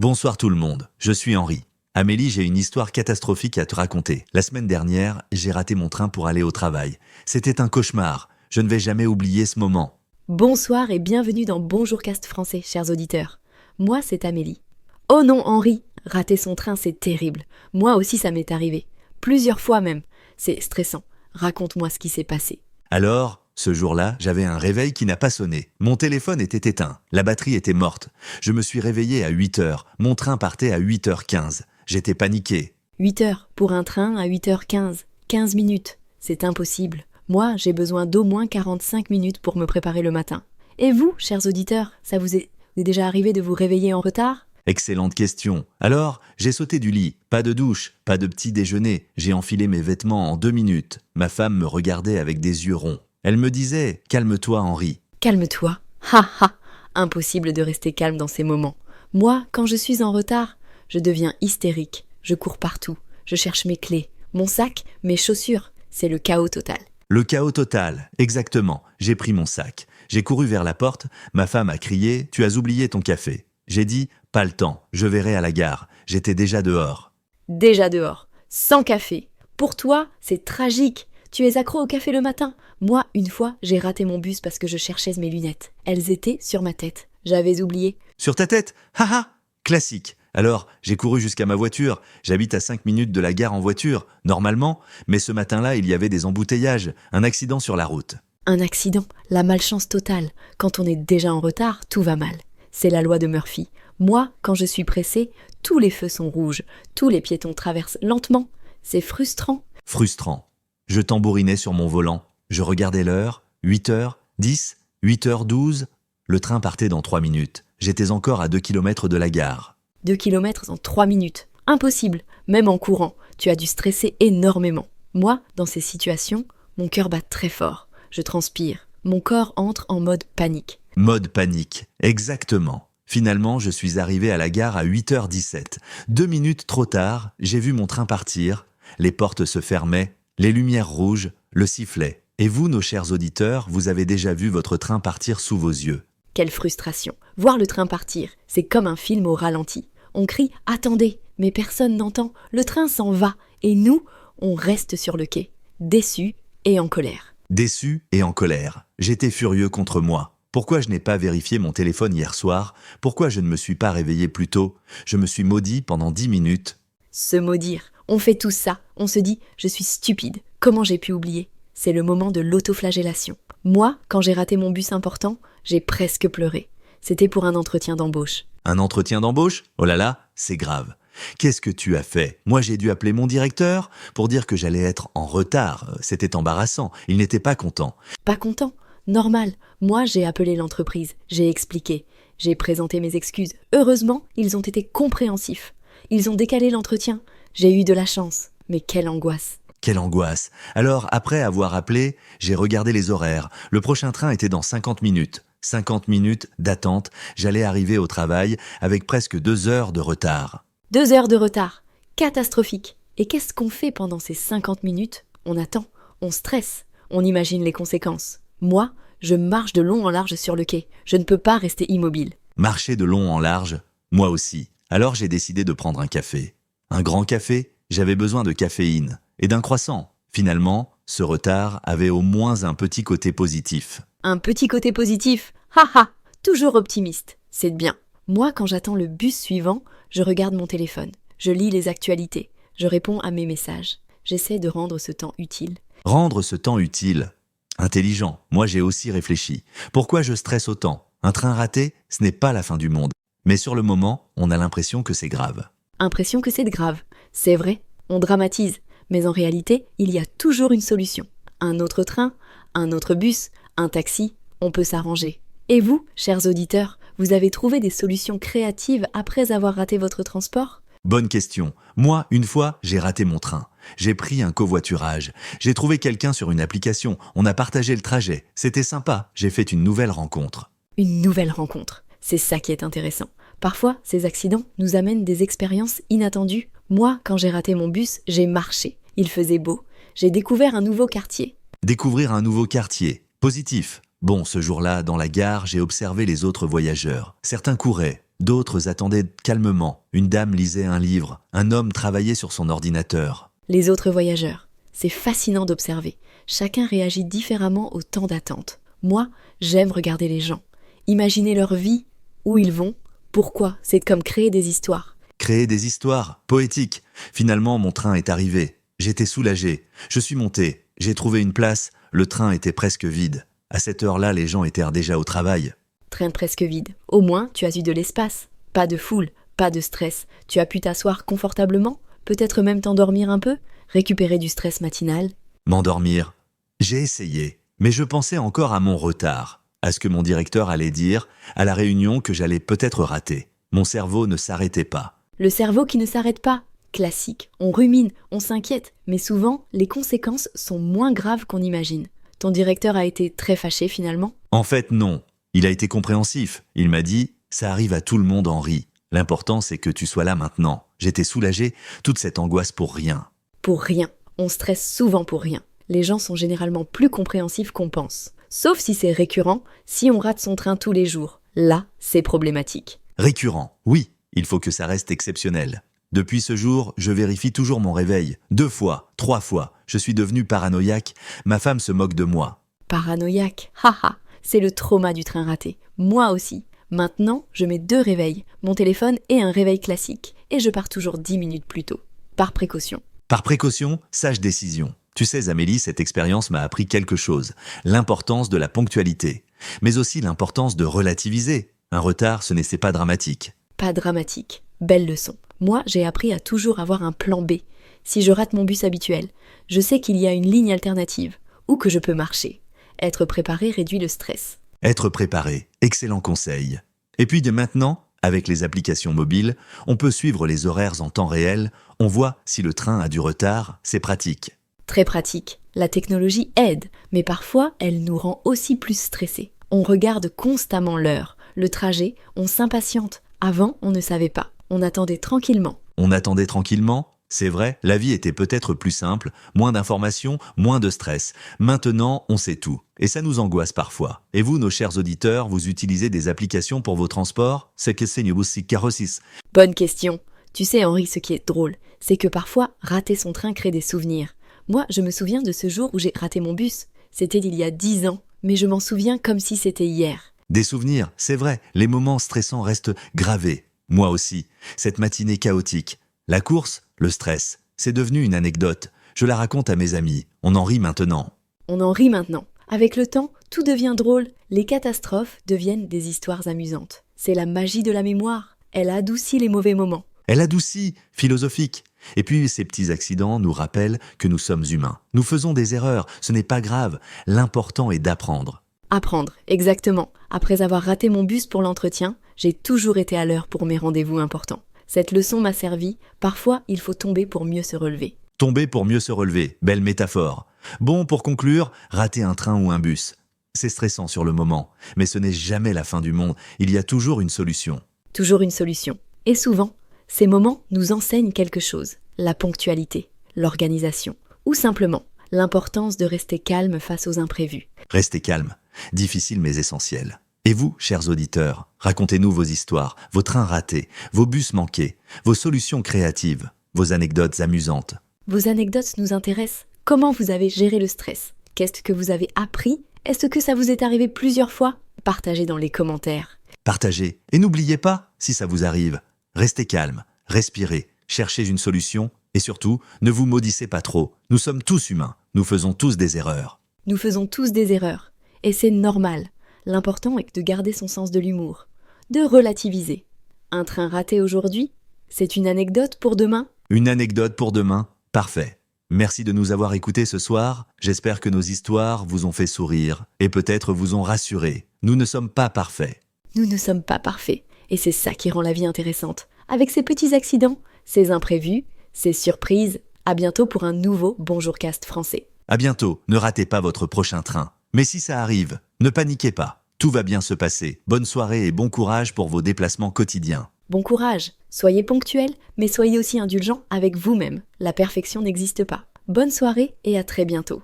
Bonsoir tout le monde, je suis Henri. Amélie, j'ai une histoire catastrophique à te raconter. La semaine dernière, j'ai raté mon train pour aller au travail. C'était un cauchemar. Je ne vais jamais oublier ce moment. Bonsoir et bienvenue dans Bonjour Cast français, chers auditeurs. Moi, c'est Amélie. Oh non, Henri, rater son train, c'est terrible. Moi aussi, ça m'est arrivé. Plusieurs fois même. C'est stressant. Raconte-moi ce qui s'est passé. Alors, ce jour-là, j'avais un réveil qui n'a pas sonné. Mon téléphone était éteint. La batterie était morte. Je me suis réveillé à 8h. Mon train partait à 8h15. J'étais paniqué. 8 heures pour un train à 8h15. 15 minutes. C'est impossible. Moi, j'ai besoin d'au moins 45 minutes pour me préparer le matin. Et vous, chers auditeurs, ça vous est déjà arrivé de vous réveiller en retard ? Excellente question. Alors, j'ai sauté du lit. Pas de douche, pas de petit déjeuner. J'ai enfilé mes vêtements en 2 minutes. Ma femme me regardait avec des yeux ronds. Elle me disait « Calme-toi, Henri ». Calme-toi. Ha ha. Impossible de rester calme dans ces moments. Moi, quand je suis en retard, je deviens hystérique. Je cours partout. Je cherche mes clés, mon sac, mes chaussures. C'est le chaos total. Le chaos total, exactement. J'ai pris mon sac. J'ai couru vers la porte. Ma femme a crié « Tu as oublié ton café ». J'ai dit « Pas le temps, je verrai à la gare ». J'étais déjà dehors. Déjà dehors, sans café. Pour toi, c'est tragique. Tu es accro au café le matin. Moi, une fois, j'ai raté mon bus parce que je cherchais mes lunettes. Elles étaient sur ma tête. J'avais oublié. Sur ta tête ? Haha ! Classique. Alors, j'ai couru jusqu'à ma voiture. J'habite à 5 minutes de la gare en voiture, normalement. Mais ce matin-là, il y avait des embouteillages, un accident sur la route. Un accident, la malchance totale. Quand on est déjà en retard, tout va mal. C'est la loi de Murphy. Moi, quand je suis pressée, tous les feux sont rouges. Tous les piétons traversent lentement. C'est frustrant. Frustrant. Je tambourinais sur mon volant. Je regardais l'heure. 8h, 10, 8h12. Le train partait dans 3 minutes. J'étais encore à 2 km de la gare. 2 kilomètres en 3 minutes. Impossible, même en courant. Tu as dû stresser énormément. Moi, dans ces situations, mon cœur bat très fort. Je transpire. Mon corps entre en mode panique. Mode panique, exactement. Finalement, je suis arrivé à la gare à 8h17. 2 minutes trop tard, j'ai vu mon train partir. Les portes se fermaient, les lumières rouges, le sifflet. Et vous, nos chers auditeurs, vous avez déjà vu votre train partir sous vos yeux. Quelle frustration. Voir le train partir, c'est comme un film au ralenti. On crie « Attendez !» mais personne n'entend. Le train s'en va. Et nous, on reste sur le quai, déçus et en colère. Déçu et en colère. J'étais furieux contre moi. Pourquoi je n'ai pas vérifié mon téléphone hier soir ? Pourquoi je ne me suis pas réveillé plus tôt ? Je me suis maudit pendant 10 minutes. Se maudire. On fait tout ça. On se dit « Je suis stupide. Comment j'ai pu oublier ?» C'est le moment de l'autoflagellation. Moi, quand j'ai raté mon bus important, j'ai presque pleuré. C'était pour un entretien d'embauche. Un entretien d'embauche ? Oh là là, c'est grave. Qu'est-ce que tu as fait ? Moi, j'ai dû appeler mon directeur pour dire que j'allais être en retard. C'était embarrassant. Il n'était pas content. Pas content ? Normal. Moi, j'ai appelé l'entreprise. J'ai expliqué. J'ai présenté mes excuses. Heureusement, ils ont été compréhensifs. Ils ont décalé l'entretien. J'ai eu de la chance. Mais quelle angoisse. Quelle angoisse. Alors, après avoir appelé, j'ai regardé les horaires. Le prochain train était dans 50 minutes. 50 minutes d'attente. J'allais arriver au travail avec presque 2 heures de retard. 2 heures de retard. Catastrophique. Et qu'est-ce qu'on fait pendant ces 50 minutes ? On attend. On stresse. On imagine les conséquences. Moi, je marche de long en large sur le quai. Je ne peux pas rester immobile. Marcher de long en large, moi aussi. Alors j'ai décidé de prendre un café. Un grand café ? J'avais besoin de caféine. Et d'un croissant. Finalement, ce retard avait au moins un petit côté positif. Un petit côté positif. Ha! Toujours optimiste. C'est bien. Moi, quand j'attends le bus suivant, je regarde mon téléphone. Je lis les actualités. Je réponds à mes messages. J'essaie de rendre ce temps utile. Rendre ce temps utile. Intelligent. Moi, j'ai aussi réfléchi. Pourquoi je stresse autant ? Un train raté, ce n'est pas la fin du monde. Mais sur le moment, on a l'impression que c'est grave. Impression que c'est grave. C'est vrai, on dramatise. Mais en réalité, il y a toujours une solution. Un autre train, un autre bus, un taxi, on peut s'arranger. Et vous, chers auditeurs, vous avez trouvé des solutions créatives après avoir raté votre transport ? Bonne question. Moi, une fois, j'ai raté mon train. J'ai pris un covoiturage. J'ai trouvé quelqu'un sur une application. On a partagé le trajet. C'était sympa. J'ai fait une nouvelle rencontre. Une nouvelle rencontre. C'est ça qui est intéressant. Parfois, ces accidents nous amènent des expériences inattendues. Moi, quand j'ai raté mon bus, j'ai marché. Il faisait beau. J'ai découvert un nouveau quartier. Découvrir un nouveau quartier. Positif. Bon, ce jour-là, dans la gare, j'ai observé les autres voyageurs. Certains couraient, D'autres attendaient calmement. Une dame lisait un livre. Un homme travaillait sur son ordinateur. Les autres voyageurs. C'est fascinant d'observer. Chacun réagit différemment au temps d'attente. Moi, j'aime regarder les gens. Imaginer leur vie, où ils vont, pourquoi. C'est comme créer des histoires. Créer des histoires, poétiques. Finalement, mon train est arrivé. J'étais soulagé. Je suis monté. J'ai trouvé une place. Le train était presque vide. À cette heure-là, les gens étaient déjà au travail. Train presque vide. Au moins, tu as eu de l'espace. Pas de foule, pas de stress. Tu as pu t'asseoir confortablement, peut-être même t'endormir un peu, récupérer du stress matinal. M'endormir. J'ai essayé, mais je pensais encore à mon retard, à ce que mon directeur allait dire, à la réunion que j'allais peut-être rater. Mon cerveau ne s'arrêtait pas. Le cerveau qui ne s'arrête pas. Classique. On rumine, on s'inquiète, mais souvent, les conséquences sont moins graves qu'on imagine. Ton directeur a été très fâché finalement ? En fait, non. Il a été compréhensif. Il m'a dit « Ça arrive à tout le monde, Henri. L'important, c'est que tu sois là maintenant. » J'étais soulagé, toute cette angoisse pour rien. Pour rien. On stresse souvent pour rien. Les gens sont généralement plus compréhensifs qu'on pense. Sauf si c'est récurrent, si on rate son train tous les jours. Là, c'est problématique. Récurrent, oui. Il faut que ça reste exceptionnel. Depuis ce jour, je vérifie toujours mon réveil. 2 fois, 3 fois. Je suis devenu paranoïaque. Ma femme se moque de moi. Paranoïaque, haha, c'est le trauma du train raté. Moi aussi. Maintenant, je mets 2 réveils, mon téléphone et un réveil classique. Et je pars toujours 10 minutes plus tôt. Par précaution. Par précaution, sage décision. Tu sais, Amélie, cette expérience m'a appris quelque chose. L'importance de la ponctualité. Mais aussi l'importance de relativiser. Un retard, ce n'est pas dramatique. Pas dramatique. Belle leçon. Moi, j'ai appris à toujours avoir un plan B. Si je rate mon bus habituel, je sais qu'il y a une ligne alternative, ou que je peux marcher. Être préparé réduit le stress. Être préparé, excellent conseil. Et puis de maintenant, avec les applications mobiles, on peut suivre les horaires en temps réel, on voit si le train a du retard, c'est pratique. Très pratique. La technologie aide, mais parfois elle nous rend aussi plus stressés. On regarde constamment l'heure, le trajet, on s'impatiente. Avant, on ne savait pas. On attendait tranquillement. On attendait tranquillement ? C'est vrai, la vie était peut-être plus simple, moins d'informations, moins de stress. Maintenant, on sait tout. Et ça nous angoisse parfois. Et vous, nos chers auditeurs, vous utilisez des applications pour vos transports ? C'est que c'est carrosis. Bonne question. Tu sais, Henri, ce qui est drôle, c'est que parfois, rater son train crée des souvenirs. Moi, je me souviens de ce jour où j'ai raté mon bus. C'était il y a 10 ans, mais je m'en souviens comme si c'était hier. Des souvenirs, c'est vrai, les moments stressants restent gravés. Moi aussi, cette matinée chaotique. La course, le stress, c'est devenu une anecdote. Je la raconte à mes amis. On en rit maintenant. On en rit maintenant. Avec le temps, tout devient drôle. Les catastrophes deviennent des histoires amusantes. C'est la magie de la mémoire. Elle adoucit les mauvais moments. Elle adoucit, philosophique. Et puis ces petits accidents nous rappellent que nous sommes humains. Nous faisons des erreurs, ce n'est pas grave. L'important est d'apprendre. Apprendre, exactement. Après avoir raté mon bus pour l'entretien, j'ai toujours été à l'heure pour mes rendez-vous importants. Cette leçon m'a servi. Parfois, il faut tomber pour mieux se relever. Tomber pour mieux se relever, belle métaphore. Bon, pour conclure, rater un train ou un bus. C'est stressant sur le moment, mais ce n'est jamais la fin du monde. Il y a toujours une solution. Toujours une solution. Et souvent, ces moments nous enseignent quelque chose. La ponctualité, l'organisation, ou simplement l'importance de rester calme face aux imprévus. Restez calme. Difficile mais essentiel. Et vous, chers auditeurs, racontez-nous vos histoires, vos trains ratés, vos bus manqués, vos solutions créatives, vos anecdotes amusantes. Vos anecdotes nous intéressent. Comment vous avez géré le stress ? Qu'est-ce que vous avez appris ? Est-ce que ça vous est arrivé plusieurs fois ? Partagez dans les commentaires. Partagez. Et n'oubliez pas, si ça vous arrive, restez calme, respirez, cherchez une solution et surtout, ne vous maudissez pas trop. Nous sommes tous humains, nous faisons tous des erreurs. Nous faisons tous des erreurs. Et c'est normal. L'important est de garder son sens de l'humour, de relativiser. Un train raté aujourd'hui, c'est une anecdote pour demain ? Une anecdote pour demain ? Parfait. Merci de nous avoir écoutés ce soir. J'espère que nos histoires vous ont fait sourire et peut-être vous ont rassuré. Nous ne sommes pas parfaits. Nous ne sommes pas parfaits. Et c'est ça qui rend la vie intéressante. Avec ces petits accidents, ces imprévus, ces surprises. À bientôt pour un nouveau Bonjourcast français. À bientôt. Ne ratez pas votre prochain train. Mais si ça arrive, ne paniquez pas. Tout va bien se passer. Bonne soirée et bon courage pour vos déplacements quotidiens. Bon courage. Soyez ponctuels, mais soyez aussi indulgents avec vous-même. La perfection n'existe pas. Bonne soirée et à très bientôt.